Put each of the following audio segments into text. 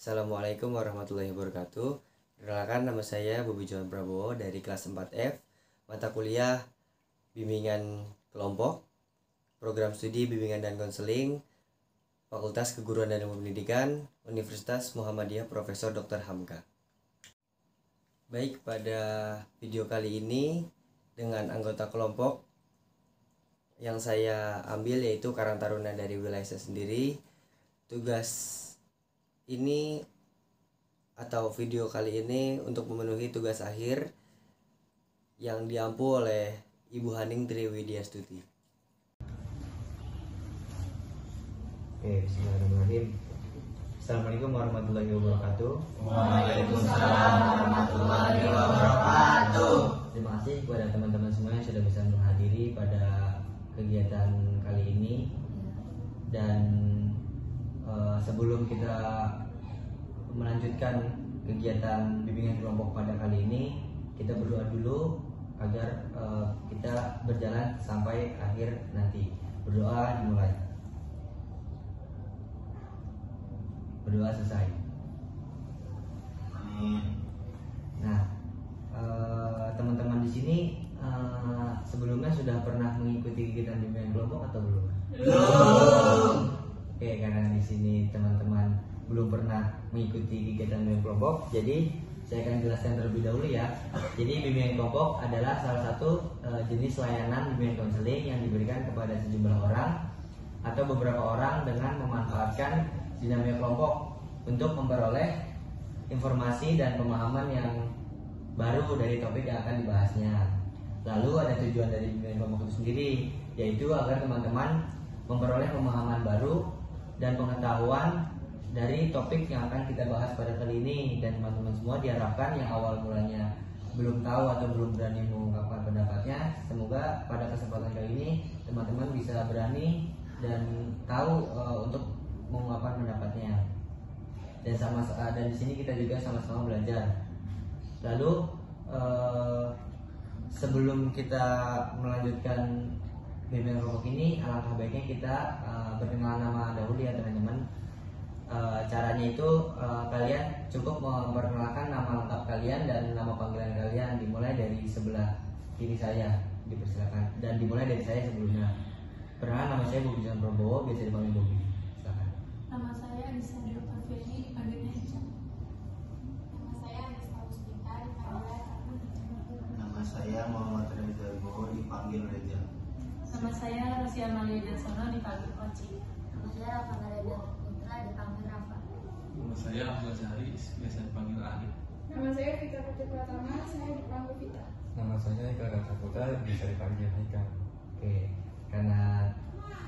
Assalamualaikum warahmatullahi wabarakatuh. Perkenalkan, nama saya Bobi John Prabowo dari kelas 4F, mata kuliah Bimbingan Kelompok, Program Studi Bimbingan dan Konseling, Fakultas Keguruan dan Ilmu Pendidikan, Universitas Muhammadiyah Profesor Dr. Hamka. Baik, pada video kali ini dengan anggota kelompok yang saya ambil yaitu Karang Taruna dari wilayah saya sendiri. Tugas ini atau video kali ini untuk memenuhi tugas akhir yang diampu oleh Ibu Haning Triwidiastuti. Oke, bismillahirrahmanirrahim. Assalamualaikum warahmatullahi wabarakatuh. Waalaikumsalam warahmatullahi wabarakatuh. Terima kasih kepada teman-teman semua yang sudah bisa menghadiri pada kegiatan kali ini. Dan sebelum kita melanjutkan kegiatan bimbingan kelompok pada kali ini, kita berdoa dulu agar kita berjalan sampai akhir nanti. Berdoa dimulai. Berdoa selesai. Nah, teman-teman di sini sebelumnya sudah pernah mengikuti kegiatan bimbingan kelompok atau belum? Belum. Oke, karena di sini teman-teman belum pernah mengikuti kegiatan bimbingan kelompok, jadi saya akan jelaskan terlebih dahulu ya. Jadi bimbingan kelompok adalah salah satu jenis layanan bimbingan konseling yang diberikan kepada sejumlah orang atau beberapa orang dengan memanfaatkan dinamika kelompok untuk memperoleh informasi dan pemahaman yang baru dari topik yang akan dibahasnya. Lalu ada tujuan dari bimbingan kelompok itu sendiri, yaitu agar teman-teman memperoleh pemahaman baru dan pengetahuan dari topik yang akan kita bahas pada kali ini. Dan teman-teman semua diharapkan yang awal mulanya belum tahu atau belum berani mengungkapkan pendapatnya, semoga pada kesempatan kali ini teman-teman bisa berani dan tahu untuk mengungkapkan pendapatnya. Dan di sini kita juga sama-sama belajar. Lalu sebelum kita melanjutkan bimbingan kelompok ini, alangkah baiknya kita berkenalan nama dahulu ya teman-teman. Caranya itu kalian cukup memperkenalkan nama lengkap kalian dan nama panggilan kalian, dimulai dari sebelah kiri saya, dipersilakan, dan dimulai dari saya sebelumnya. Perkenalkan, nama saya Bobi John Prabowo, biasa dipanggil Bobi. Silakan. Nama saya Anissa Diotaviani, dipanggilnya Eja. Nama saya Anissa Mustika, dipanggilnya Karun. Nama saya Muhammad Reza Bowo, dipanggil Reza. Nama saya Rosia Amalia Darsono, dipanggil Oci. Nama saya Rafa Gareda Putra, dipanggil Rafa. Nama saya Ahmad Zahari, biasa dipanggil Ari. Nama saya Vita Putri Pratama, saya dipanggil Vita. Nama saya Ika Rasa Putra, bisa dipanggil Haika. Oke, karena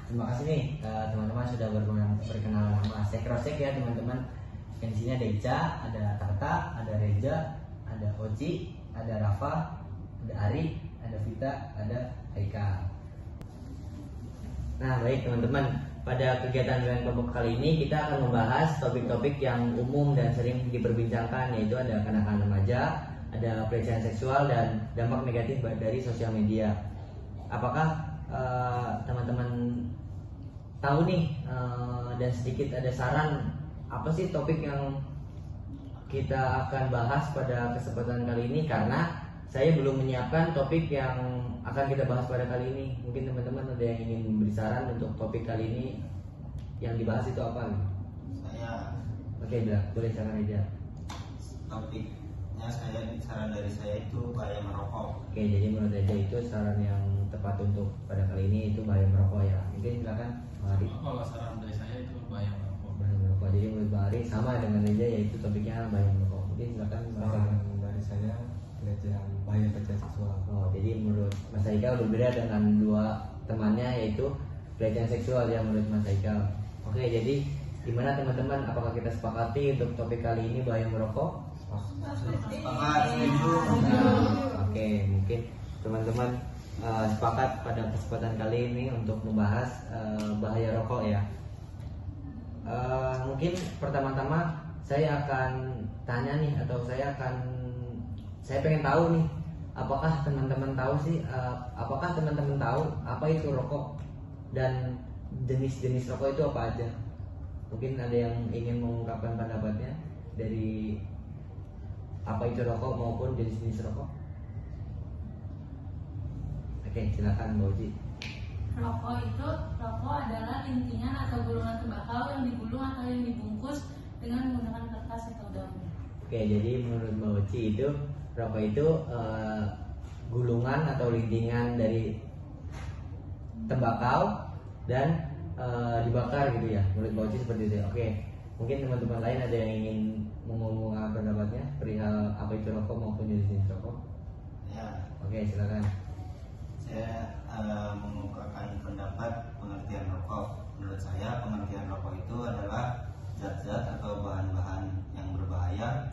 terima kasih nih teman-teman sudah berkenalan nama. Saya cross-check ya teman-teman. Yang di sini ada Ica, ada Tata, ada Reza, ada Oci, ada Rafa, ada Ari, ada Vita, ada Haika. Nah, baik teman-teman, pada kegiatan bimbingan kelompok kali ini kita akan membahas topik-topik yang umum dan sering diperbincangkan, yaitu ada kenakalan remaja, ada pelecehan seksual, dan dampak negatif dari sosial media. Apakah teman-teman tahu nih dan sedikit ada saran apa sih topik yang kita akan bahas pada kesempatan kali ini? Karena saya belum menyiapkan topik yang akan kita bahas pada kali ini. Mungkin teman-teman ada yang ingin memberi saran untuk topik kali ini yang dibahas itu apa? Saya Oke, boleh silakan aja. topiknya saran dari saya itu bahaya merokok. Oke, jadi menurut Eja itu saran yang tepat untuk pada kali ini itu bahaya merokok ya. Mungkin silakan Bang Ari. Kalau saran dari saya itu bahaya merokok. Bahaya merokok. Jadi menurut Bang Ari sama dengan Eja, yaitu topiknya bahaya merokok. Mungkin silakan Mas Haika. Saran dari saya pelecehan bahaya pelecehan seksual. Oh, jadi menurut Mas Haika berbeda dengan dua temannya, yaitu pelecehan seksual ya menurut Mas Haika. Oke, jadi gimana teman-teman? Apakah kita sepakati untuk topik kali ini bahaya merokok? Sepakat, setuju. Oke, mungkin teman-teman sepakat pada kesempatan kali ini untuk membahas bahaya rokok ya. Mungkin pertama-tama saya akan tanya nih, atau saya pengen tahu nih, apakah teman-teman tahu apa itu rokok dan jenis-jenis rokok itu apa aja? Mungkin ada yang ingin mengungkapkan pendapatnya dari apa itu rokok maupun jenis-jenis rokok. Oke, silakan Mbak Uci. Rokok adalah lintingan atau gulungan tembakau yang digulung atau yang dibungkus dengan menggunakan kertas atau daun. Oke, jadi menurut Mbak Uci itu rokok itu gulungan atau lintingan dari tembakau dan dibakar gitu ya. Menurut Mbak Uci seperti itu. Oke, mungkin teman-teman lain ada yang ingin mengumumkan pendapatnya perihal apa itu rokok maupun jenis-jenis rokok. Ya, Oke, silakan. saya mengungkapkan pendapat pengertian rokok. Menurut saya pengertian rokok itu adalah zat-zat atau bahan-bahan yang berbahaya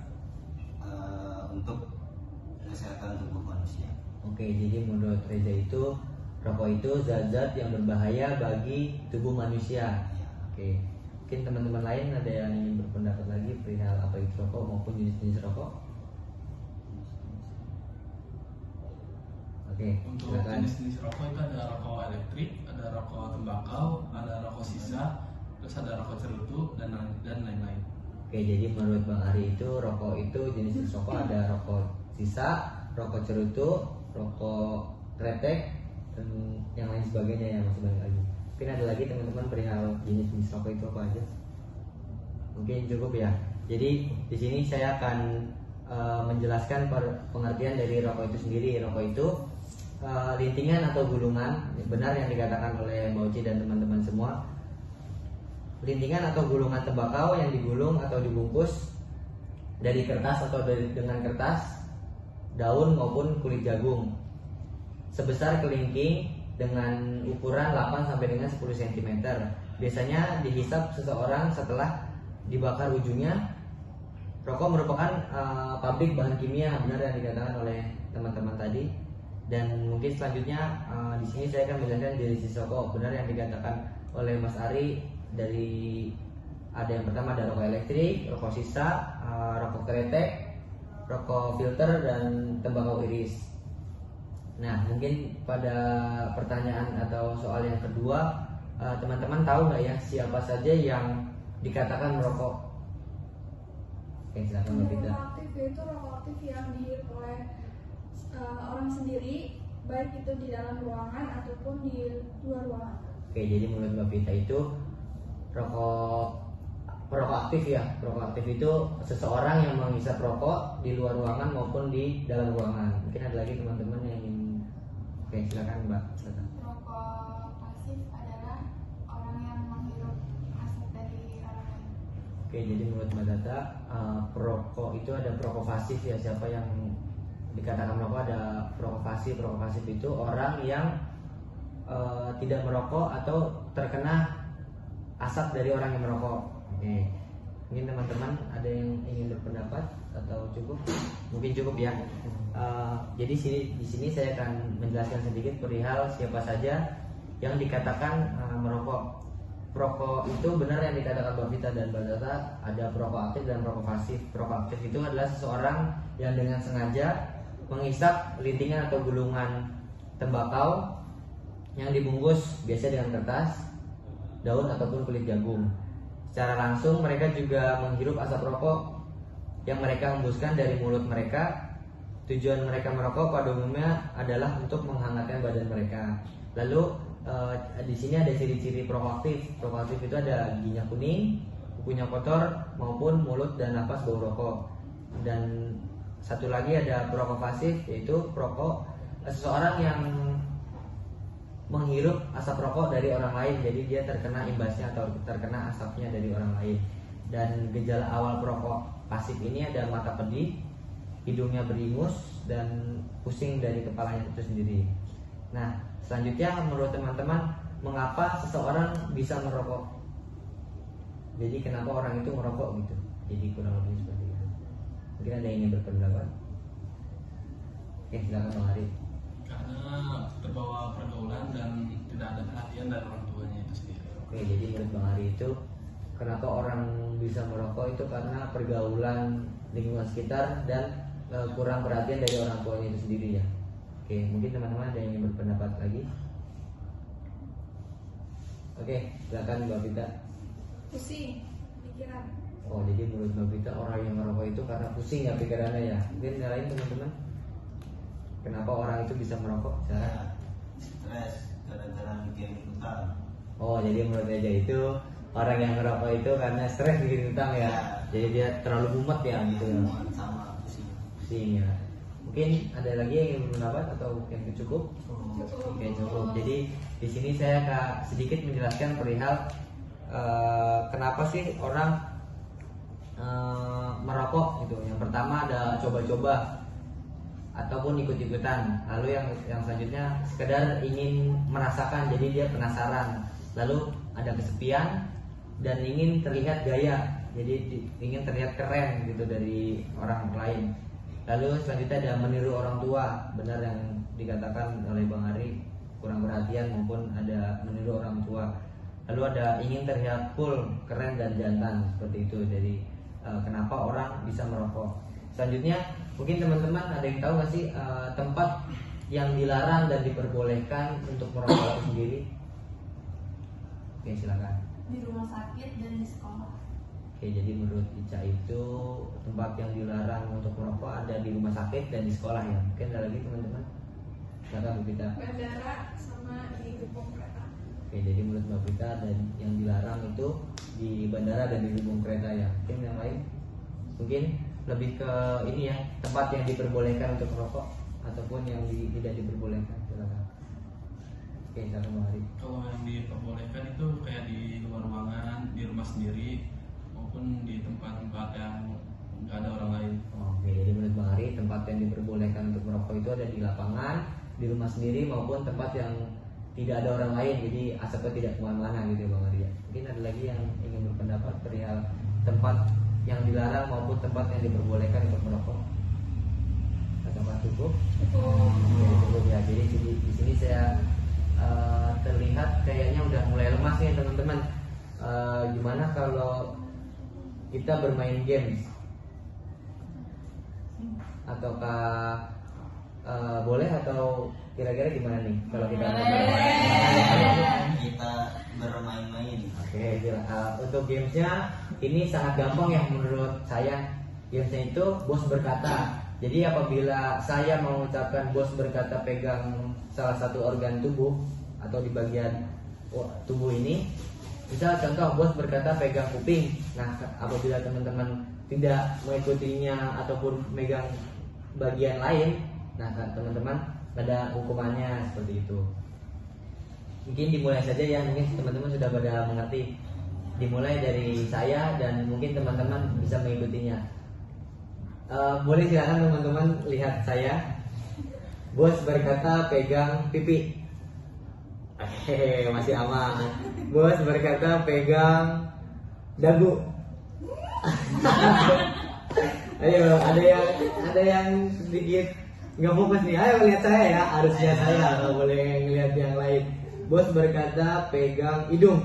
untuk kesehatan tubuh manusia. Oke, jadi menurut Reza itu rokok itu zat-zat yang berbahaya bagi tubuh manusia. Ya. Oke, mungkin teman-teman lain ada yang ingin berpendapat lagi perihal apa itu rokok maupun jenis-jenis rokok. Oke, Untuk silakan. jenis-jenis rokok itu ada rokok elektrik, ada rokok tembakau, ada rokok sisa, terus ada rokok cerutu dan lain-lain. Oke, jadi menurut Bang Ari itu rokok itu jenis rokok ada rokok sisa, rokok cerutu, rokok kretek, dan yang lain sebagainya yang masih banyak lagi. Mungkin ada lagi teman-teman perihal jenis-jenis rokok itu apa aja? Mungkin cukup ya. Jadi di sini saya akan menjelaskan pengertian dari rokok itu sendiri. Rokok itu lintingan atau gulungan, benar yang dikatakan oleh Mbak Uci dan teman-teman semua. Lintingan atau gulungan tembakau yang digulung atau dibungkus dari kertas atau dengan kertas, daun maupun kulit jagung sebesar kelingking dengan ukuran 8 sampai dengan 10 cm. Biasanya dihisap seseorang setelah dibakar ujungnya. Rokok merupakan pabrik bahan kimia, benar yang dikatakan oleh teman-teman tadi. Dan mungkin selanjutnya di sini saya akan menjelaskan jenis rokok, benar yang dikatakan oleh Mas Ari. Dari ada yang pertama ada rokok elektrik, rokok sisa, rokok kretek, rokok filter, dan tembakau iris. Nah, mungkin pada pertanyaan atau soal yang kedua, teman-teman tahu nggak ya siapa saja yang dikatakan merokok? Oke, silakan Mbak Pita. Rokok aktif itu rokok aktif yang dihirup oleh orang sendiri, baik itu di dalam ruangan ataupun di luar ruangan. Oke, jadi menurut Mbak Pita itu perokok aktif ya. Perokok aktif itu seseorang yang menghisap rokok di luar ruangan maupun di dalam ruangan. Mungkin ada lagi teman-teman yang ingin. Oke, silakan Mbak. Silakan. Rokok pasif adalah orang yang menghirup asap dari orang lain. Oke, jadi menurut Mbak Tata, perokok itu ada perokok pasif ya. Siapa yang dikatakan merokok ada perokok pasif. Perokok pasif itu orang yang tidak merokok atau terkena asap dari orang yang merokok. Oke, mungkin teman-teman ada yang ingin berpendapat atau cukup? Mungkin cukup ya. Jadi di sini saya akan menjelaskan sedikit perihal siapa saja yang dikatakan merokok. Perokok itu benar yang dikatakan Mbak Vita dan Mbak Tata, ada perokok aktif dan perokok pasif. Perokok aktif itu adalah seseorang yang dengan sengaja menghisap lintingan atau gulungan tembakau yang dibungkus biasa dengan kertas, daun ataupun kulit jagung. Secara langsung mereka juga menghirup asap rokok yang mereka hembuskan dari mulut mereka. Tujuan mereka merokok pada umumnya adalah untuk menghangatkan badan mereka. Lalu di sini ada ciri-ciri perokok aktif. Perokok aktif itu ada giginya kuning, kukunya kotor, maupun mulut dan napas bau rokok. Dan satu lagi ada perokok pasif, yaitu perokok seseorang yang menghirup asap rokok dari orang lain, jadi dia terkena imbasnya atau terkena asapnya dari orang lain. Dan gejala awal perokok pasif ini ada mata pedih, hidungnya beringus, dan pusing dari kepalanya itu sendiri. Nah, selanjutnya menurut teman-teman, mengapa seseorang bisa merokok? Jadi kenapa orang itu merokok gitu? Jadi kurang lebih seperti itu. Mungkin ada yang ingin berpendapat? Oke, silakan Bang Ari. Karena terbawa pergaulan dan tidak ada perhatian dari orang tuanya itu sendiri. Oke, jadi menurut Bang Ari itu kenapa orang bisa merokok itu karena pergaulan lingkungan sekitar dan kurang perhatian dari orang tuanya itu sendiri ya. Oke, mungkin teman-teman ada yang ingin berpendapat lagi? Oke, silakan Mbak Vita. Pusing. pikiran. Oh, jadi menurut Mbak Prita orang yang merokok itu karena pusing ya pikirannya ya. Mungkin yang lain teman-teman, kenapa orang itu bisa merokok? Cara? Ya, stres gara-gara mikirin utang. Oh, jadi menurut Eja itu orang yang merokok itu karena stres bikin utang ya. Jadi dia terlalu mumet ya gitu ya. Sama pusing. Pusing ya. Mungkin ada lagi yang ingin mendapat atau yang cukup? Oke, cukup. Jadi di sini saya sedikit menjelaskan perihal kenapa sih orang merokok gitu. Yang pertama ada coba-coba ataupun ikut-ikutan. Lalu yang selanjutnya sekedar ingin merasakan, jadi dia penasaran. Lalu ada kesepian dan ingin terlihat gaya, jadi ingin terlihat keren gitu dari orang lain. Lalu selanjutnya ada meniru orang tua, benar yang dikatakan oleh Bang Ari, kurang perhatian maupun ada meniru orang tua. Lalu ada ingin terlihat cool, keren dan jantan, seperti itu. Jadi kenapa orang bisa merokok. Selanjutnya mungkin teman-teman ada yang tahu nggak sih tempat yang dilarang dan diperbolehkan untuk merokok itu sendiri? Oke, silakan. Di rumah sakit dan di sekolah. Oke, jadi menurut Ica itu tempat yang dilarang untuk merokok ada di rumah sakit dan di sekolah ya. Mungkin ada lagi teman-teman? Silakan Bu Prita. Bandara sama di gerbong kereta. Oke, jadi menurut Mbak Prita dan yang dilarang itu di bandara dan di gerbong kereta ya. Mungkin yang lain? Mungkin lebih ke ini ya, tempat yang diperbolehkan untuk merokok ataupun yang tidak diperbolehkan. Silakan. Oke, silakan Bang Ari. Kalau yang diperbolehkan itu kayak di luar ruangan, di rumah sendiri, maupun di tempat-tempat yang nggak ada orang lain. Oke, jadi menurut Bang Ari tempat yang diperbolehkan untuk merokok itu ada di lapangan, di rumah sendiri maupun tempat yang tidak ada orang lain, jadi asapnya tidak kemana-mana gitu ya Bang Ari ya. Mungkin ada lagi yang ingin berpendapat perihal tempat yang dilarang maupun tempat yang diperbolehkan untuk merokok? Apakah cukup? Oke, cukup ya. Jadi di sini saya terlihat kayaknya udah mulai lemas nih teman-teman. Gimana kalau kita bermain games? Ataukah boleh atau kira-kira gimana nih kalau kita Kita bermain-main. Oke, untuk gamesnya ini sangat gampang ya menurut saya. Gamesnya itu bos berkata. Jadi apabila saya mengucapkan bos berkata pegang salah satu organ tubuh atau di bagian tubuh ini, misal contoh bos berkata pegang kuping. Nah, apabila teman-teman tidak mengikutinya ataupun megang bagian lain, nah teman-teman ada hukumannya seperti itu. Mungkin dimulai saja ya, mungkin teman-teman sudah pada mengerti. Dimulai dari saya dan mungkin teman-teman bisa mengikutinya. Boleh silakan teman-teman lihat saya. Bos berkata pegang pipi. Hehehe, masih aman. Bos berkata pegang dagu. Ayo, ada yang sedikit nggak fokus nih. Ayo lihat saya ya, harus lihat saya, nggak boleh ngelihat yang lain. Bos berkata pegang hidung.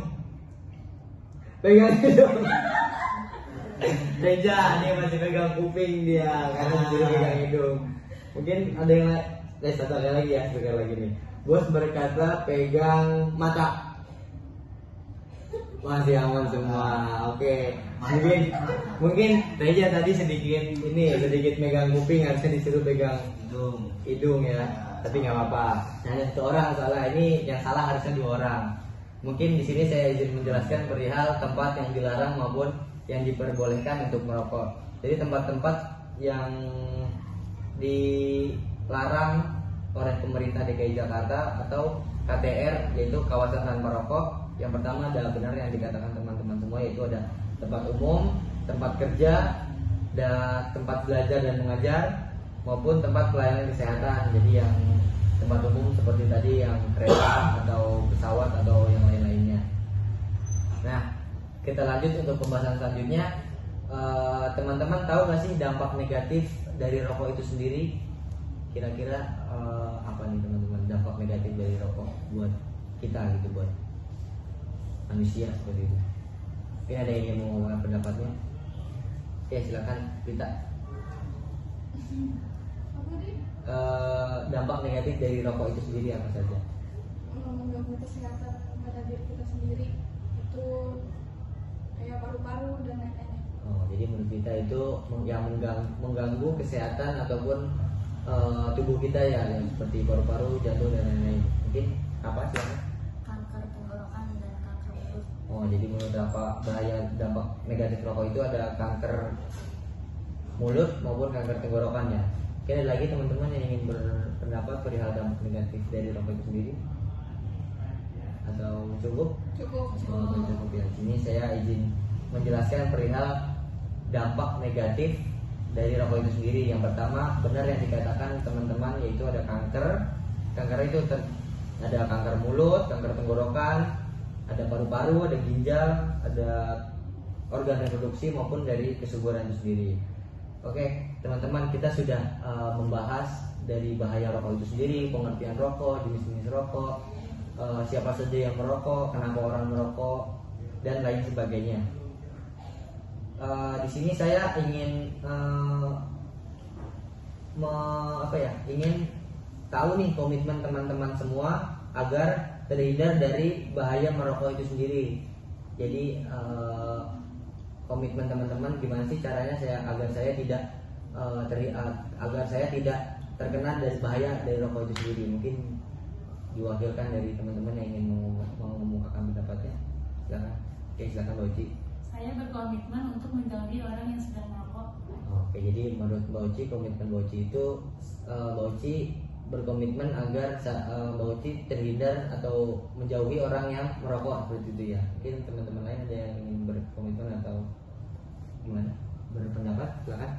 Pegang hidung. Reja, dia masih pegang kuping dia karena disuruh pegang hidung. Mungkin ada yang lain, satu kali lagi ya, sekali lagi nih. Bos berkata pegang mata. Masih aman semua. Oke. Mungkin Reja tadi sedikit megang kuping, harusnya disuruh pegang hidung ya. Tapi nggak apa-apa. Hanya satu orang salah, ini yang salah harusnya 2 orang. Mungkin di sini saya izin menjelaskan perihal tempat yang dilarang maupun yang diperbolehkan untuk merokok. Jadi tempat-tempat yang dilarang oleh pemerintah DKI Jakarta atau KTR, yaitu kawasan tanpa rokok. Yang pertama ada benar yang dikatakan teman-teman semua, yaitu ada tempat umum, tempat kerja, dan tempat belajar dan mengajar, maupun tempat pelayanan kesehatan. Jadi yang tempat umum seperti tadi yang kereta atau pesawat atau yang lain-lainnya. Nah, kita lanjut untuk pembahasan selanjutnya. Teman-teman tahu nggak sih dampak negatif dari rokok itu sendiri? Kira-kira apa nih teman-teman dampak negatif dari rokok buat kita gitu, buat manusia seperti itu? Mungkin ada yang ingin mengungkapkan pendapatnya? Oke, silakan Prita. Dampak negatif dari rokok itu sendiri apa saja? Mengganggu kesehatan pada diri kita sendiri. Itu kayak paru-paru dan lain-lain. Oh, jadi menurut kita itu yang mengganggu kesehatan ataupun tubuh kita ya, yang seperti paru-paru, jantung dan lain-lain. Mungkin apa sih? Kanker tenggorokan dan kanker mulut. Oh, jadi menurut apa bahaya dampak negatif rokok itu ada kanker mulut maupun kanker tenggorokan ya. Oke, ada lagi teman-teman yang ingin berpendapat perihal dampak negatif dari rokok itu sendiri? Atau cukup? Cukup. Oh, cukup ya. Sini saya izin menjelaskan perihal dampak negatif dari rokok itu sendiri. Yang pertama, benar yang dikatakan teman-teman, yaitu ada kanker. Kanker itu ada kanker mulut, kanker tenggorokan, ada paru-paru, ada ginjal, ada organ reproduksi maupun dari kesuburan itu sendiri. Oke, teman-teman, kita sudah membahas dari bahaya rokok itu sendiri, pengertian rokok, jenis-jenis rokok, siapa saja yang merokok, kenapa orang merokok, dan lain sebagainya. Di sini saya ingin ingin tahu nih komitmen teman-teman semua agar terhindar dari bahaya merokok itu sendiri. Jadi komitmen teman-teman gimana sih caranya agar saya tidak terkena dari bahaya dari rokok itu sendiri? Mungkin diwakilkan dari teman-teman yang ingin mengemukakan pendapatnya. Silakan. Oke, silakan Mbak Uci. Saya berkomitmen untuk menjauhi orang yang sedang merokok. Oke, jadi menurut Mbak Uci, komitmen Mbak Uci itu Mbak Uci berkomitmen agar Mbak Uci terhindar atau menjauhi orang yang merokok seperti itu ya. Mungkin teman-teman lain ada yang ingin berkomitmen atau gimana? Berpendapat? Silakan.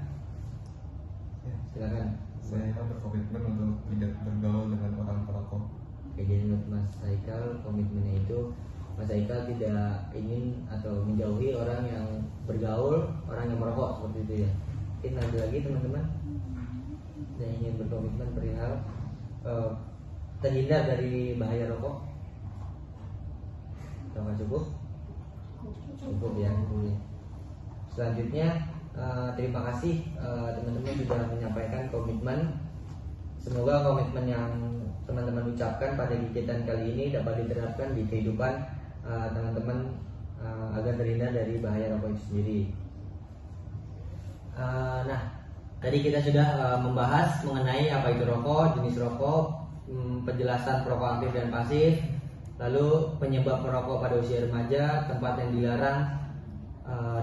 Ya, Silakan. saya berkomitmen untuk tidak bergaul dengan orang perokok. Oke, jadi menurut Mas Haikal komitmennya itu Mas Haikal tidak ingin atau menjauhi orang yang bergaul, orang yang merokok seperti itu ya. Mungkin ada lagi teman-teman yang ingin berkomitmen perihal terhindar dari bahaya rokok. Apakah cukup? Cukup ya. Selanjutnya terima kasih teman-teman sudah menyampaikan komitmen. Semoga komitmen yang teman-teman ucapkan pada kegiatan kali ini dapat diterapkan di kehidupan teman-teman agar terhindar dari bahaya rokok itu sendiri. Nah, tadi kita sudah membahas mengenai apa itu rokok, jenis rokok, penjelasan perokok aktif dan pasif, lalu penyebab merokok pada usia remaja, tempat yang dilarang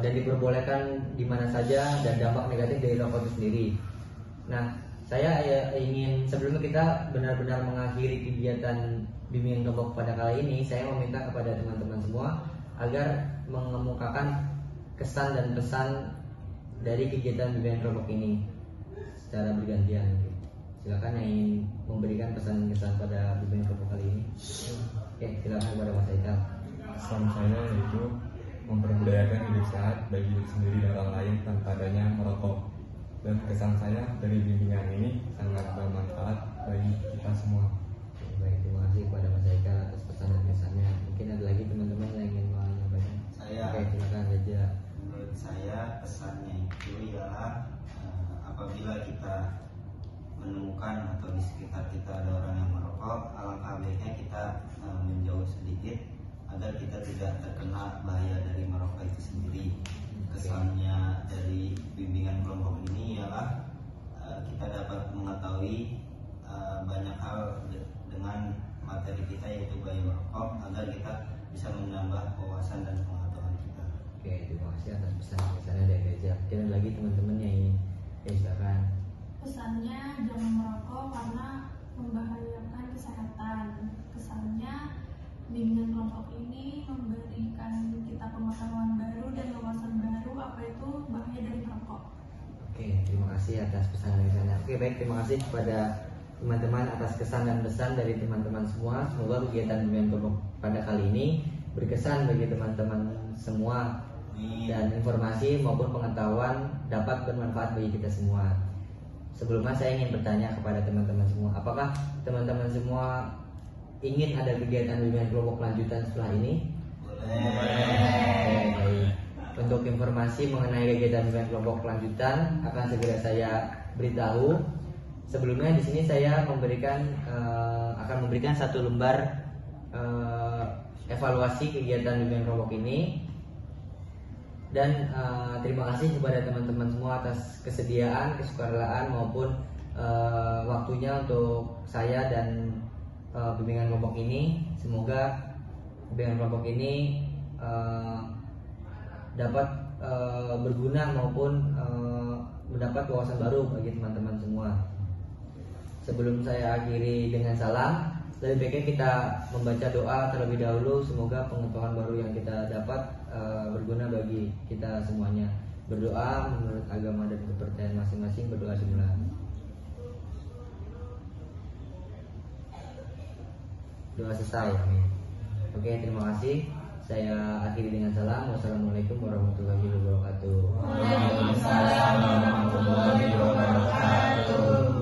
dan diperbolehkan di mana saja, dan dampak negatif dari rokok itu sendiri. Nah, saya ingin sebelum kita benar-benar mengakhiri kegiatan bimbingan kelompok pada kali ini, saya meminta kepada teman-teman semua agar mengemukakan kesan dan pesan dari kegiatan bimbingan kelompok ini secara bergantian. Silakan yang ingin memberikan pesan dan kesan pada bimbingan kelompok kali ini. Oke, silakan kepada Mas Haikal. Pesan saya yaitu memperbudayakan hidup sehat bagi diri sendiri dan orang lain tanpa adanya merokok. Dan kesan saya dari bimbingan ini sangat bermanfaat bagi kita semua. Baik, terima kasih kepada Mas Haikal atas pesan dan kesannya. Mungkin ada lagi teman-teman yang ingin menyampaikan. Saya, Oke, silakan saja. menurut saya pesannya itu ialah apabila kita menemukan atau di sekitar kita ada orang yang merokok, alangkah baiknya kita menjauh sedikit agar kita tidak terkena bahaya dari merokok itu sendiri. Kesannya dari bimbingan kelompok ini ialah kita dapat mengetahui banyak hal dengan materi kita, yaitu bahaya merokok, agar kita bisa menambah wawasan dan pengetahuan kita. Oke, terima kasih atas pesan-pesannya dari Reza. Mungkin ada lagi teman-teman yang ingin silakan. Pesannya jangan merokok karena membahayakan kesehatan. Kesannya bimbingan kelompok ini memberikan kita pengetahuan baru dan wawasan baru apa itu bahaya dari merokok. Oke, terima kasih atas pesan dan kesannya. Oke, baik, terima kasih kepada teman-teman atas kesan dan pesan dari teman-teman semua. Semoga kegiatan bimbingan kelompok pada kali ini berkesan bagi teman-teman semua, dan informasi maupun pengetahuan dapat bermanfaat bagi kita semua. Sebelumnya saya ingin bertanya kepada teman-teman semua, apakah teman-teman semua ingin ada kegiatan bimbingan kelompok lanjutan setelah ini? Oke, baik. Untuk informasi mengenai kegiatan bimbingan kelompok lanjutan akan segera saya beritahu. Sebelumnya di sini saya akan memberikan satu lembar evaluasi kegiatan bimbingan kelompok ini. Dan terima kasih kepada teman-teman semua atas kesediaan, kesukarelaan maupun waktunya untuk saya dan bimbingan kelompok ini. Semoga bimbingan kelompok ini dapat berguna maupun mendapat wawasan baru bagi teman-teman semua. Sebelum saya akhiri dengan salam, lebih baiknya kita membaca doa terlebih dahulu. Semoga pengetahuan baru yang kita dapat berguna bagi kita semuanya. Berdoa menurut agama dan kepercayaan masing-masing. Berdoa semula. Doa selesai. Oke, terima kasih. Saya akhiri dengan salam. Wassalamualaikum warahmatullahi wabarakatuh. Waalaikumsalam warahmatullahi wabarakatuh.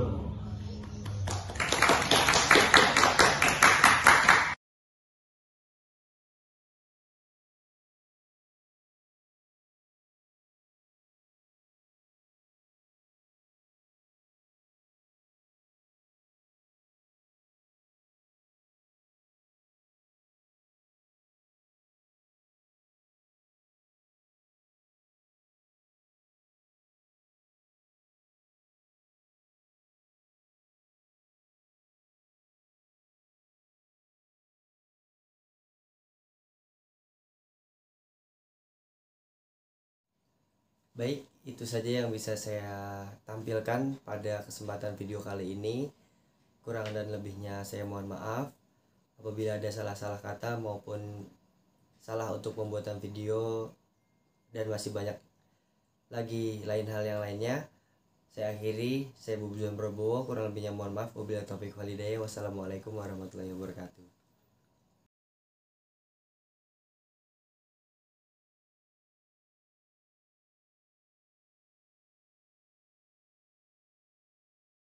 Baik, itu saja yang bisa saya tampilkan pada kesempatan video kali ini. Kurang dan lebihnya saya mohon maaf. Apabila ada salah-salah kata maupun salah untuk pembuatan video dan masih banyak lagi lain hal yang lainnya, saya akhiri. Saya Bobi Prabowo, kurang lebihnya mohon maaf. Wabillahi taufiq wal hidayah. Wassalamualaikum warahmatullahi wabarakatuh.